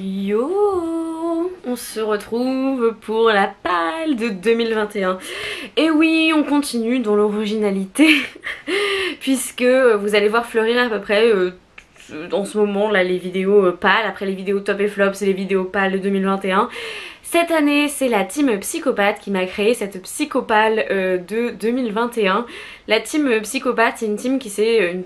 Yo, on se retrouve pour la palle de 2021. Et oui, on continue dans l'originalité puisque vous allez voir fleurir à peu près en ce moment là les vidéos pâles. Après les vidéos top et flop, c'est les vidéos pâles de 2021. Cette année, c'est la team Psychopathe qui m'a créé cette psychopale de 2021. La team Psychopathe, c'est une team qui s'est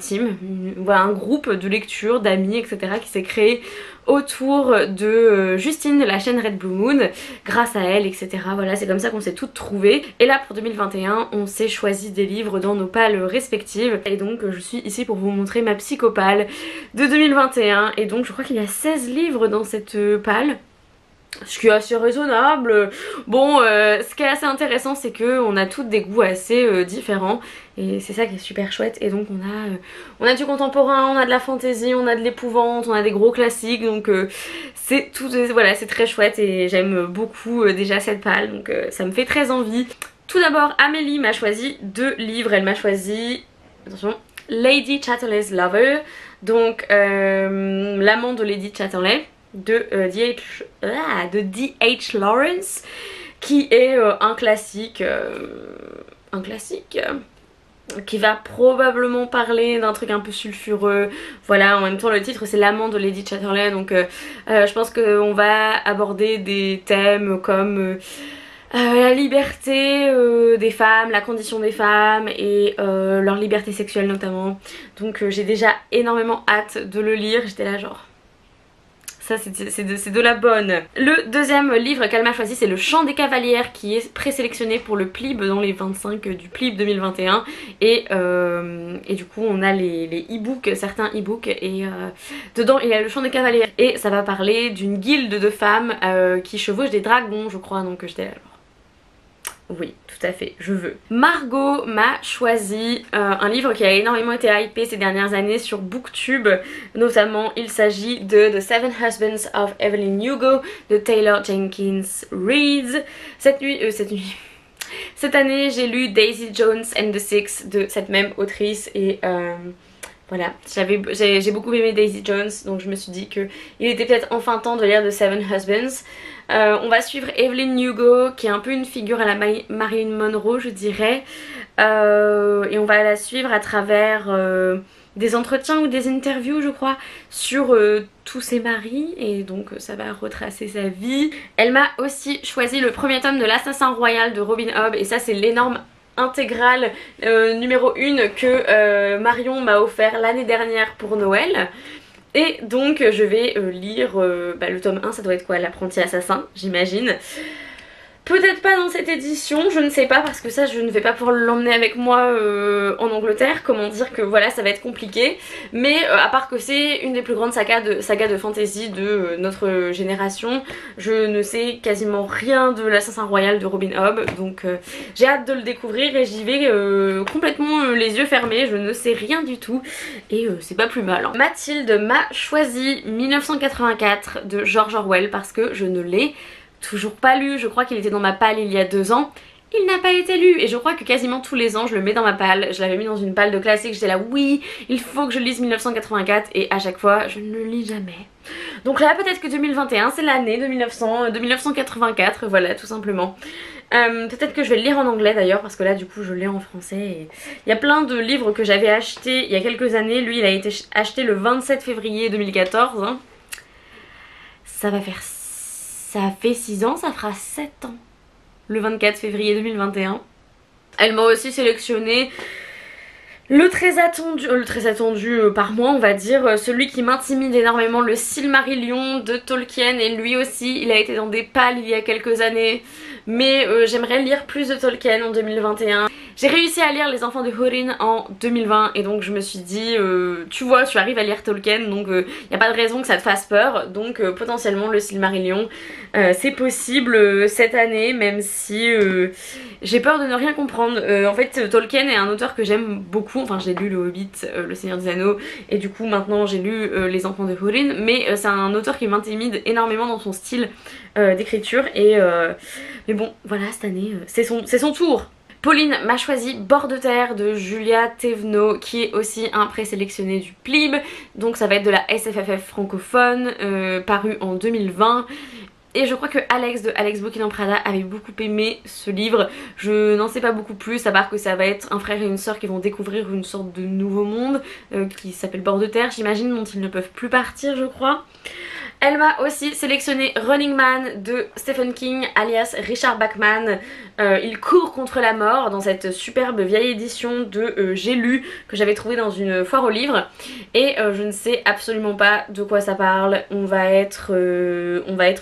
voilà, un groupe de lecture, d'amis, etc. qui s'est créé autour de Justine de la chaîne Red Blue Moon, grâce à elle, etc. Voilà, c'est comme ça qu'on s'est toutes trouvées. Et là, pour 2021, on s'est choisi des livres dans nos pales respectives. Et donc, je suis ici pour vous montrer ma psychopale de 2021. Et donc, je crois qu'il y a 16 livres dans cette pale. Ce qui est assez raisonnable. Bon, ce qui est assez intéressant, c'est qu'on a toutes des goûts assez différents. Et c'est ça qui est super chouette. Et donc on a du contemporain, on a de la fantaisie, on a de l'épouvante, on a des gros classiques. Donc c'est tout, voilà, c'est très chouette et j'aime beaucoup déjà cette pale. Donc ça me fait très envie. Tout d'abord, Amélie m'a choisi 2 livres. Elle m'a choisi, attention, Lady Chatterley's Lover. Donc l'amant de Lady Chatterley de D.H. Lawrence, qui est un classique qui va probablement parler d'un truc un peu sulfureux. Voilà, en même temps le titre c'est l'amant de Lady Chatterley, donc je pense qu'on va aborder des thèmes comme la liberté des femmes, la condition des femmes et leur liberté sexuelle notamment. Donc j'ai déjà énormément hâte de le lire. J'étais là genre... ça c'est de la bonne. Le deuxième livre qu'elle m'a choisi, c'est Le Chant des Cavalières, qui est présélectionné pour le PLIB dans les 25 du PLIB 2021. Et du coup on a les e-books, certains e-books, et dedans il y a Le Chant des Cavalières. Et ça va parler d'une guilde de femmes qui chevauchent des dragons, je crois, donc j'étais là genre... oui, tout à fait, je veux. Margot m'a choisi un livre qui a énormément été hypé ces dernières années sur Booktube. Notamment, il s'agit de The Seven Husbands of Evelyn Hugo de Taylor Jenkins Reid. Cette année, j'ai lu Daisy Jones and the Six de cette même autrice et... voilà, j'ai beaucoup aimé Daisy Jones, donc je me suis dit qu'il était peut-être enfin temps de lire The Seven Husbands. On va suivre Evelyn Hugo, qui est un peu une figure à la Marilyn Monroe, je dirais. Et on va la suivre à travers des entretiens ou des interviews, je crois, sur tous ses maris. Et donc ça va retracer sa vie. Elle m'a aussi choisi le premier tome de L'Assassin Royal de Robin Hobb. Et ça, c'est l'énorme intégrale numéro 1 que Marion m'a offert l'année dernière pour Noël. Et donc je vais lire le tome 1, ça doit être quoi, L'Apprenti Assassin, j'imagine. Peut-être pas dans cette édition, je ne sais pas, parce que ça je ne vais pas pouvoir l'emmener avec moi en Angleterre. Comment dire que voilà, ça va être compliqué. Mais à part que c'est une des plus grandes sagas de fantasy de notre génération, je ne sais quasiment rien de L'Assassin Royal de Robin Hobb. Donc j'ai hâte de le découvrir et j'y vais complètement les yeux fermés, je ne sais rien du tout. Et c'est pas plus mal, hein. Mathilde m'a choisi 1984 de George Orwell parce que je ne l'ai toujours pas lu. Je crois qu'il était dans ma palle il y a 2 ans. Il n'a pas été lu et je crois que quasiment tous les ans je le mets dans ma palle. Je l'avais mis dans une palle de classique, j'étais là oui, il faut que je lise 1984 et à chaque fois je ne le lis jamais. Donc là peut-être que 2021 c'est l'année de 1984, voilà, tout simplement. Peut-être que je vais le lire en anglais d'ailleurs parce que là du coup je l'ai en français et... il y a plein de livres que j'avais achetés il y a quelques années. Lui il a été acheté le 27 février 2014, hein. Ça fait 6 ans, ça fera 7 ans le 24 février 2021. Elle m'a aussi sélectionné le très attendu par moi, on va dire, celui qui m'intimide énormément, le Silmarillion de Tolkien. Et lui aussi il a été dans des pales il y a quelques années, mais j'aimerais lire plus de Tolkien en 2021. J'ai réussi à lire Les Enfants de Húrin en 2020 et donc je me suis dit tu vois, tu arrives à lire Tolkien, donc il n'y a pas de raison que ça te fasse peur. Donc potentiellement le Silmarillion c'est possible cette année, même si j'ai peur de ne rien comprendre. En fait Tolkien est un auteur que j'aime beaucoup, enfin j'ai lu Le Hobbit, Le Seigneur des Anneaux et du coup maintenant j'ai lu Les Enfants de Húrin, mais c'est un auteur qui m'intimide énormément dans son style d'écriture et mais bon voilà, cette année c'est son tour. Pauline m'a choisi Bord de terre de Julia Thévenot, qui est aussi un présélectionné du PLIB, donc ça va être de la SFFF francophone, paru en 2020. Et je crois que Alex de Alex Booking Prada avait beaucoup aimé ce livre. Je n'en sais pas beaucoup plus, à part que ça va être un frère et une sœur qui vont découvrir une sorte de nouveau monde qui s'appelle Bord de terre, j'imagine, dont ils ne peuvent plus partir, je crois. Elle m'a aussi sélectionné Running Man de Stephen King alias Richard Bachman. Il court contre la mort dans cette superbe vieille édition de J'ai lu que j'avais trouvé dans une foire aux livres. Et je ne sais absolument pas de quoi ça parle. On va être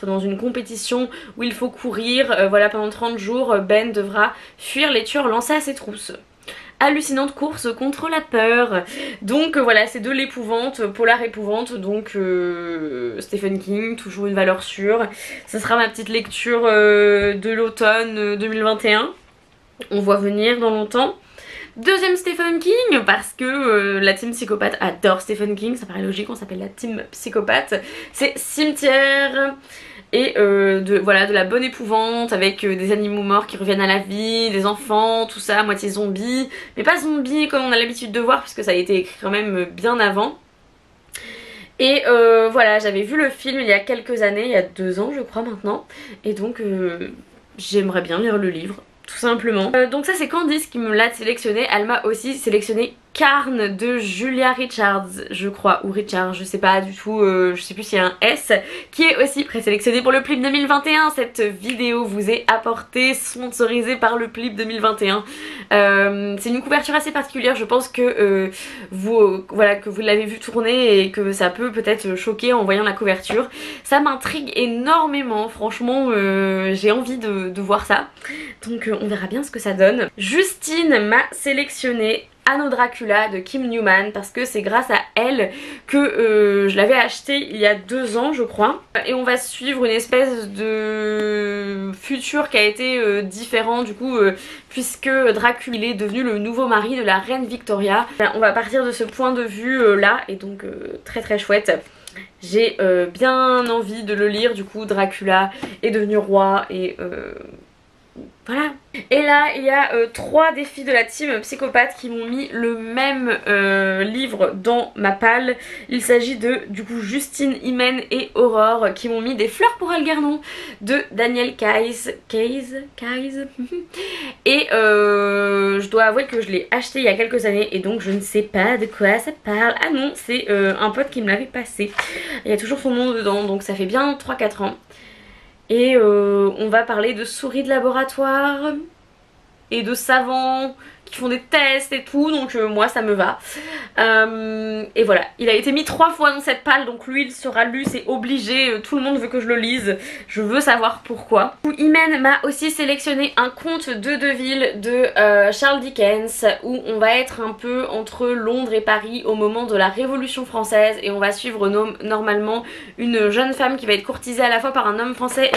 dans une compétition où il faut courir. Voilà, pendant 30 jours, Ben devra fuir les tueurs lancés à ses trousses. Hallucinante course contre la peur. Donc voilà, c'est de l'épouvante, polar épouvante, donc Stephen King, toujours une valeur sûre. Ce sera ma petite lecture de l'automne 2021. On voit venir dans longtemps. Deuxième Stephen King, parce que la team psychopathe adore Stephen King, ça paraît logique, on s'appelle la team psychopathe. C'est Cimetière. Et voilà, de la bonne épouvante avec des animaux morts qui reviennent à la vie, des enfants, tout ça, moitié zombie, mais pas zombie comme on a l'habitude de voir puisque ça a été écrit quand même bien avant. Et voilà, j'avais vu le film il y a quelques années, il y a 2 ans je crois maintenant, et donc j'aimerais bien lire le livre, tout simplement. Donc ça c'est Candice qui me l'a sélectionné, elle m'a aussi sélectionné Carne de Julia Richards, je crois, ou Richard, je sais pas du tout, je sais plus s'il y a un S, qui est aussi présélectionné pour le PLIB 2021. Cette vidéo vous est apportée, sponsorisée par le PLIB 2021. C'est une couverture assez particulière, je pense que voilà, que vous l'avez vu tourner et que ça peut peut-être choquer en voyant la couverture. Ça m'intrigue énormément, franchement, j'ai envie de voir ça. Donc on verra bien ce que ça donne. Justine m'a sélectionné Anno Dracula de Kim Newman parce que c'est grâce à elle que je l'avais acheté il y a 2 ans je crois, et on va suivre une espèce de futur qui a été différent du coup puisque Dracula il est devenu le nouveau mari de la reine Victoria. On va partir de ce point de vue là, et donc très très chouette. J'ai bien envie de le lire, du coup Dracula est devenu roi et voilà. Et là il y a 3 défis de la team psychopathe qui m'ont mis le même livre dans ma palle. Il s'agit de du coup Justine, Imen et Aurore qui m'ont mis Des fleurs pour Algernon de Daniel Keyes. Et je dois avouer que je l'ai acheté il y a quelques années et donc je ne sais pas de quoi ça parle. Ah non, c'est un pote qui me l'avait passé. Il y a toujours son nom dedans, donc ça fait bien 3-4 ans. Et on va parler de souris de laboratoire et de savants qui font des tests et tout, donc moi ça me va. Et voilà, il a été mis 3 fois dans cette palle, donc lui il sera lu, c'est obligé, tout le monde veut que je le lise, je veux savoir pourquoi. Imen m'a aussi sélectionné Un conte de Deville de Charles Dickens, où on va être un peu entre Londres et Paris au moment de la Révolution française, et on va suivre normalement une jeune femme qui va être courtisée à la fois par un homme français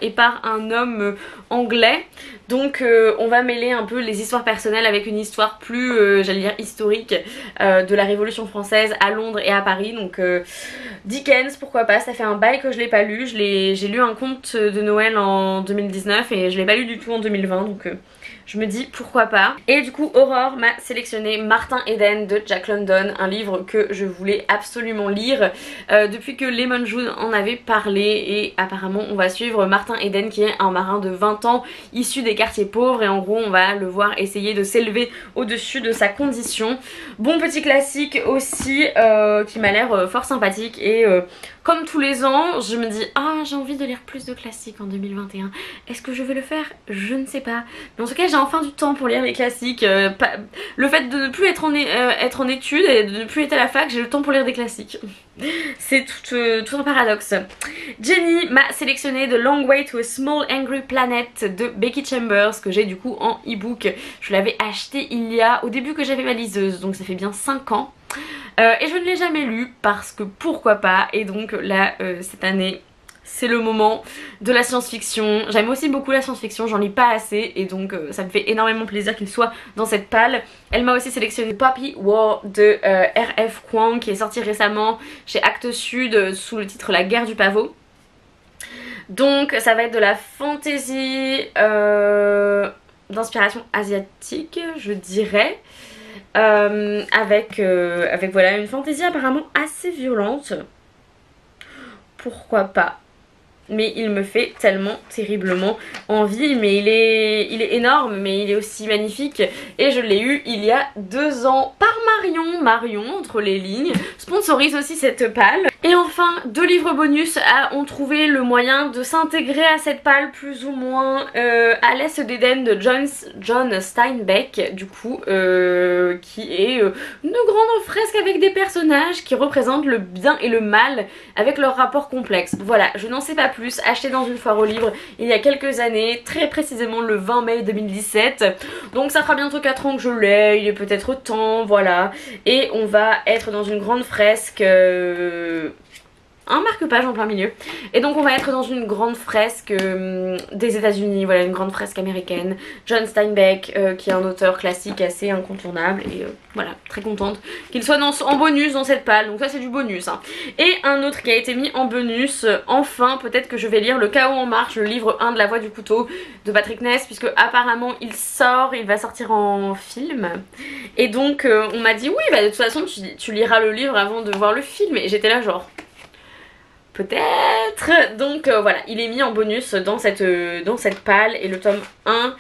et par un homme anglais. Donc on va mêler un peu les histoires personnelles avec une histoire plus, j'allais dire historique, de la Révolution française à Londres et à Paris. Donc Dickens, pourquoi pas, ça fait un bail que je l'ai pas lu. J'ai lu Un conte de Noël en 2019 et je l'ai pas lu du tout en 2020, donc je me dis pourquoi pas. Et du coup Aurore m'a sélectionné Martin Eden de Jack London, un livre que je voulais absolument lire depuis que Lemon June en avait parlé, et apparemment on va suivre Martin Eden qui est un marin de 20 ans issu des quartiers pauvres, et en gros on va le voir essayer de s'élever au-dessus de sa condition. Bon petit classique aussi qui m'a l'air fort sympathique, et comme tous les ans je me dis ah j'ai envie de lire plus de classiques en 2021. Est-ce que je vais le faire? Je ne sais pas, mais en tout cas j'ai enfin du temps pour lire les classiques. Le fait de ne plus être en études et de ne plus être à la fac, j'ai le temps pour lire des classiques. C'est tout un paradoxe. Jenny m'a sélectionné The Long Way to a Small Angry Planet de Becky Chambers, que j'ai du coup en e-book. Je l'avais acheté au début que j'avais ma liseuse, donc ça fait bien 5 ans. Et je ne l'ai jamais lu parce que pourquoi pas, et donc là cette année c'est le moment de la science-fiction. J'aime aussi beaucoup la science-fiction, j'en lis pas assez, et donc ça me fait énormément plaisir qu'il soit dans cette palle. Elle m'a aussi sélectionné Poppy War de R.F. Kuang, qui est sorti récemment chez Actes Sud sous le titre La guerre du pavot. Donc ça va être de la fantasy d'inspiration asiatique, je dirais. Avec voilà une fantaisie apparemment assez violente. Pourquoi pas? Mais il me fait tellement terriblement envie, mais il est énorme, mais il est aussi magnifique, et je l'ai eu il y a 2 ans par Marion entre les lignes, sponsorise aussi cette palle. Et enfin 2 livres bonus ont trouvé le moyen de s'intégrer à cette palle plus ou moins, à l'Est d'Éden de John Steinbeck, du coup, qui est une grande fresque avec des personnages qui représentent le bien et le mal avec leur rapport complexe. Voilà, je n'en sais pas plus, acheté dans une foire aux livres il y a quelques années, très précisément le 20 mai 2017, donc ça fera bientôt 4 ans que je l'ai, il est peut-être temps, voilà, et on va être dans une grande fresque, un marque-page en plein milieu, et donc on va être dans une grande fresque des États-Unis, voilà, une grande fresque américaine. John Steinbeck, qui est un auteur classique assez incontournable, et voilà, très contente qu'il soit en bonus dans cette palle, donc ça c'est du bonus, hein. Et un autre qui a été mis en bonus, enfin, peut-être que je vais lire Le Chaos en marche, le livre 1 de La Voix du Couteau de Patrick Ness, puisque apparemment il va sortir en film, et donc on m'a dit oui, bah de toute façon tu liras le livre avant de voir le film, et j'étais là genre peut-être. Donc voilà, il est mis en bonus dans cette palle, et le tome 1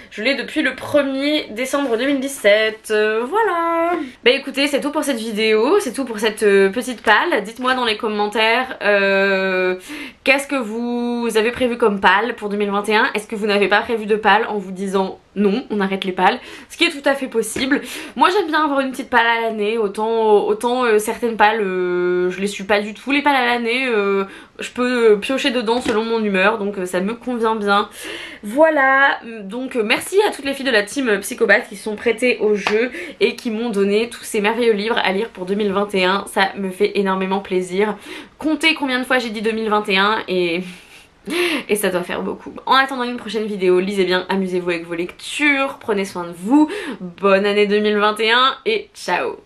je l'ai depuis le 1er décembre 2017, voilà. Bah écoutez, c'est tout pour cette vidéo, c'est tout pour cette petite palle. Dites-moi dans les commentaires qu'est-ce que vous avez prévu comme palle pour 2021. Est-ce que vous n'avez pas prévu de palle en vous disant non, on arrête les pales, ce qui est tout à fait possible. Moi j'aime bien avoir une petite palle à l'année, autant certaines pales je les suis pas du tout, les pales à l'année je peux piocher dedans selon mon humeur, donc ça me convient bien. Voilà, donc merci à toutes les filles de la team Psychopathe qui sont prêtées au jeu et qui m'ont donné tous ces merveilleux livres à lire pour 2021, ça me fait énormément plaisir. Comptez combien de fois j'ai dit 2021 et ça doit faire beaucoup. En attendant une prochaine vidéo, lisez bien, amusez-vous avec vos lectures, prenez soin de vous, bonne année 2021 et ciao!